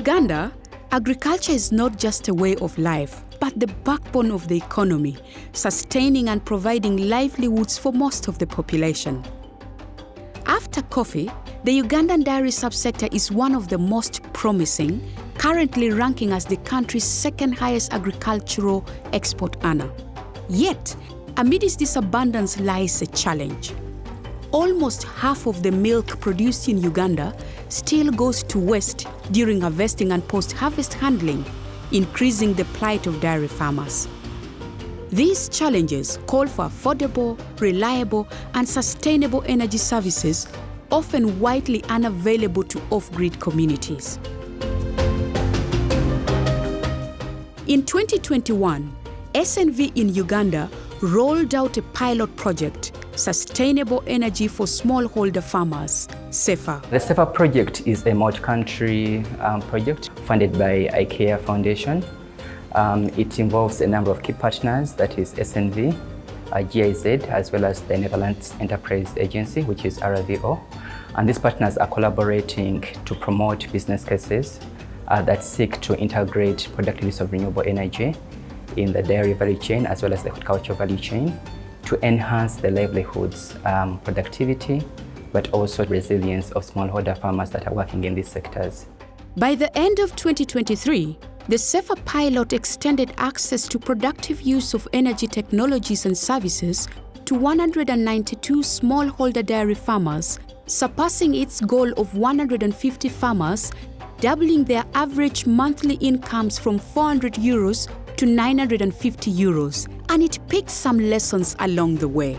Uganda, agriculture is not just a way of life, but the backbone of the economy, sustaining and providing livelihoods for most of the population. After coffee, the Ugandan dairy subsector is one of the most promising, currently ranking as the country's second highest agricultural export earner. Yet, amidst this abundance lies a challenge. Almost half of the milk produced in Uganda still goes to waste during harvesting and post-harvest handling, increasing the plight of dairy farmers. These challenges call for affordable, reliable, and sustainable energy services, often widely unavailable to off-grid communities. In 2021, SNV in Uganda rolled out a pilot project, Sustainable Energy for Smallholder Farmers, SEFFA. The SEFFA project is a multi-country project funded by IKEA Foundation. It involves a number of key partners, that is SNV, GIZ, as well as the Netherlands Enterprise Agency, which is RVO. And these partners are collaborating to promote business cases that seek to integrate productive use of renewable energy in the dairy value chain as well as the horticulture value chain to enhance the livelihoods, productivity, but also resilience of smallholder farmers that are working in these sectors. By the end of 2023, the SEFFA pilot extended access to productive use of energy technologies and services to 192 smallholder dairy farmers, surpassing its goal of 150 farmers, doubling their average monthly incomes from €400 to €950, and it picked some lessons along the way.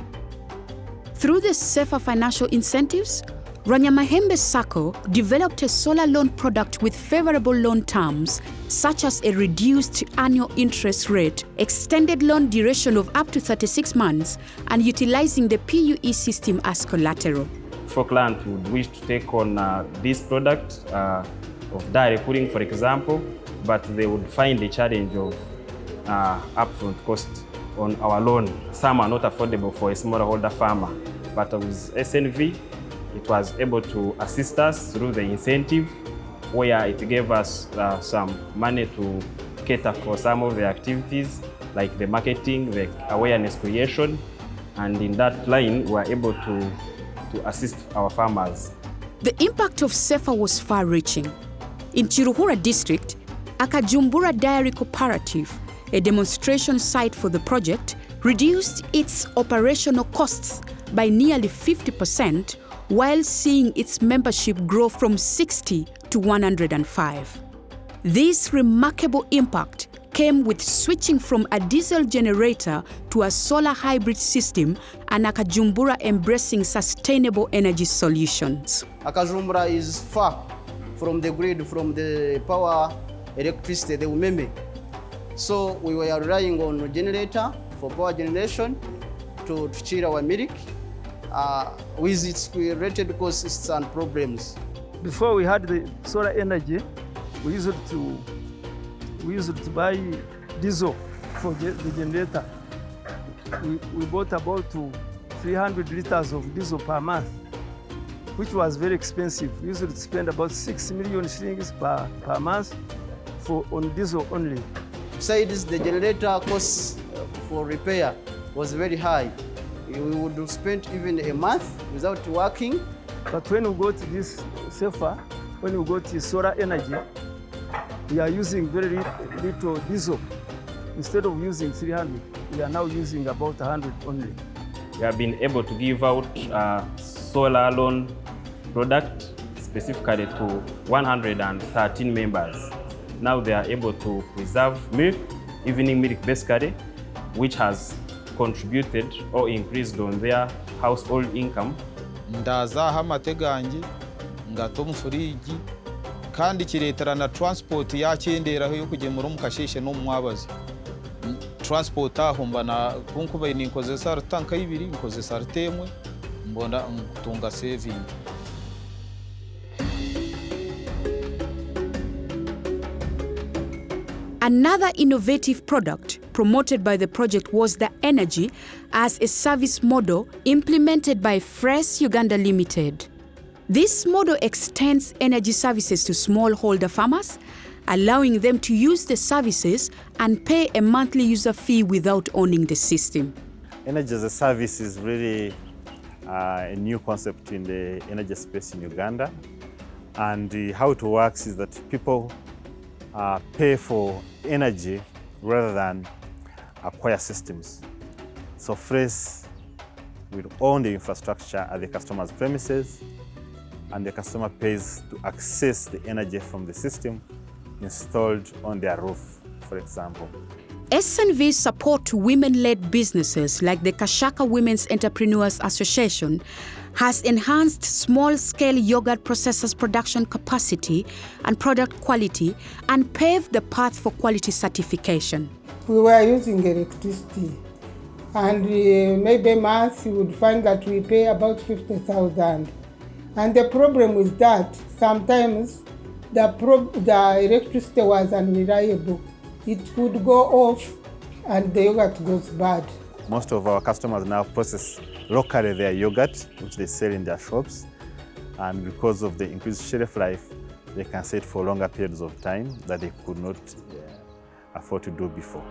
Through the SEFFA financial incentives, Ranyamahembe Sacco developed a solar loan product with favorable loan terms, such as a reduced annual interest rate, extended loan duration of up to 36 months, and utilizing the PUE system as collateral. For clients who would wish to take on this product of dairy cooling, for example, but they would find the challenge of upfront cost on our loan. Some are not affordable for a smallholder farmer, but with SNV, it was able to assist us through the incentive, where it gave us some money to cater for some of the activities, like the marketing, the awareness creation, and in that line, we were able to assist our farmers. The impact of SEFFA was far-reaching. In Chiruhura district, Akajumbura Dairy Cooperative, a demonstration site for the project, reduced its operational costs by nearly 50%, while seeing its membership grow from 60 to 105. This remarkable impact came with switching from a diesel generator to a solar hybrid system, and Akajumbura embracing sustainable energy solutions. Akajumbura is far from the grid, from the power, electricity, the umeme. So we were relying on a generator for power generation to chill our milk with its related costs and problems. Before we had the solar energy, we used to buy diesel for the generator. We bought about 300 liters of diesel per month, which was very expensive. We used to spend about 6 million shillings per month on diesel only. Besides, the generator costs for repair was very high. We would spend even a month without working. But when we got this SEFFA, when we got the solar energy, we are using very little diesel. Instead of using 300, we are now using about 100 only. We have been able to give out a solar loan product specifically to 113 members. Now they are able to preserve milk, evening milk basically, which has contributed or increased on their household income. Ndazaho amate ganjye ngato mu furigi kandi kiretera na transport yakenderaho yo kugemura mu kasheshe no mu mwabazi. Transport aho mbana kunkuba ni nkoze sar tanka 2 nkoze sar temwe mbona tunga saving. Another innovative product promoted by the project was the energy as a service model implemented by Fresh Uganda Limited. This model extends energy services to smallholder farmers allowing them to use the services and pay a monthly user fee without owning the system. Energy as a service is really a new concept in the energy space in Uganda. And how it works is that people pay for energy rather than acquire systems. So Fresh will own the infrastructure at the customer's premises, and the customer pays to access the energy from the system installed on their roof, for example. SNV's support to women-led businesses like the Kashaka Women's Entrepreneurs Association has enhanced small-scale yogurt processors' production capacity and product quality and paved the path for quality certification. We were using electricity, and maybe a month you would find that we pay about 50,000. And the problem with that, sometimes the electricity was unreliable. It could go off and the yogurt goes bad. Most of our customers now process locally their yogurt, which they sell in their shops. And because of the increased shelf life, they can sell it for longer periods of time that they could not afford to do before.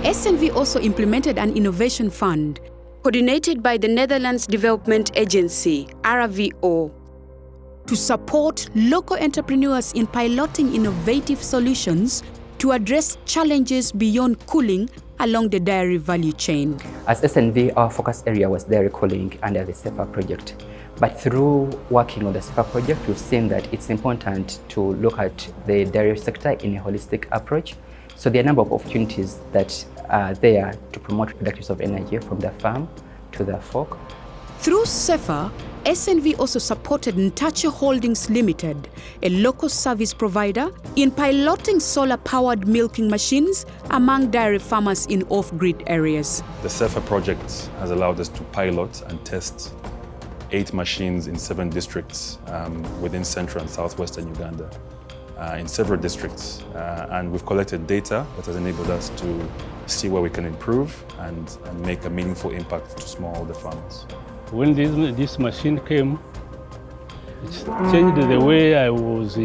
SNV also implemented an innovation fund coordinated by the Netherlands Development Agency, RVO, to support local entrepreneurs in piloting innovative solutions to address challenges beyond cooling along the dairy value chain. As SNV, our focus area was dairy cooling under the SEFFA project. But through working on the SEFFA project, we've seen that it's important to look at the dairy sector in a holistic approach. So there are a number of opportunities that are there to promote productive use of energy from the farm to the fork. Through SEFFA, SNV also supported Ntache Holdings Limited, a local service provider, in piloting solar-powered milking machines among dairy farmers in off-grid areas. The SEFFA project has allowed us to pilot and test 8 machines in 7 districts within central and southwestern Uganda, in several districts. And we've collected data that has enabled us to see where we can improve and make a meaningful impact to smallholder farmers. When this machine came, it changed the way I was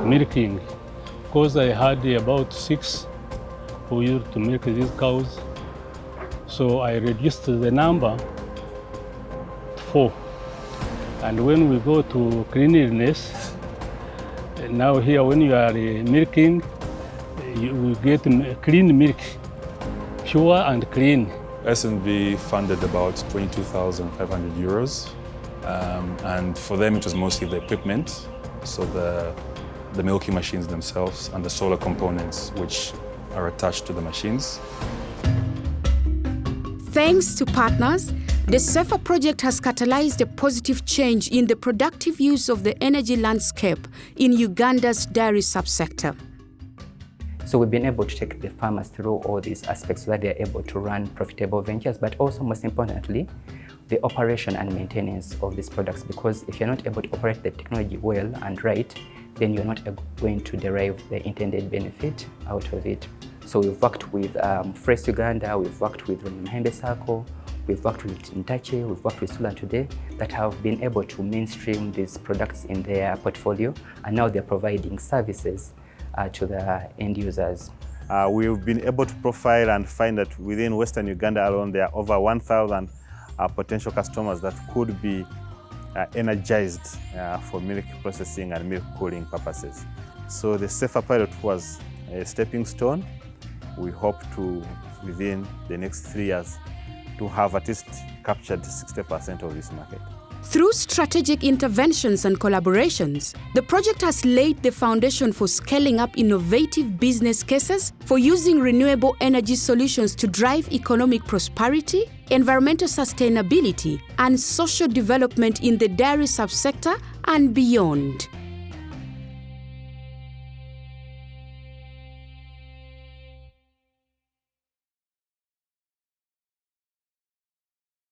milking, because I had about 6 who used to milk these cows. So I reduced the number to 4. And when we go to cleanliness, now here when you are milking, you will get clean milk, pure and clean. SNV funded about 22,500 euros, and for them it was mostly the equipment, so the milking machines themselves and the solar components which are attached to the machines. Thanks to partners, the SEFFA project has catalyzed a positive change in the productive use of the energy landscape in Uganda's dairy subsector. So we've been able to take the farmers through all these aspects where they're able to run profitable ventures, but also most importantly, the operation and maintenance of these products, because if you're not able to operate the technology well and right, then you're not going to derive the intended benefit out of it. So we've worked with Fresh Uganda, we've worked with Mahembe Circle, we've worked with Ntache, we've worked with Sula Today, that have been able to mainstream these products in their portfolio, and now they're providing services to the end users. We've been able to profile and find that within Western Uganda alone, there are over 1,000 potential customers that could be energized for milk processing and milk cooling purposes. So the SEFFA pilot was a stepping stone. We hope to, within the next 3 years, to have at least captured 60% of this market. Through strategic interventions and collaborations, the project has laid the foundation for scaling up innovative business cases for using renewable energy solutions to drive economic prosperity, environmental sustainability, and social development in the dairy subsector and beyond.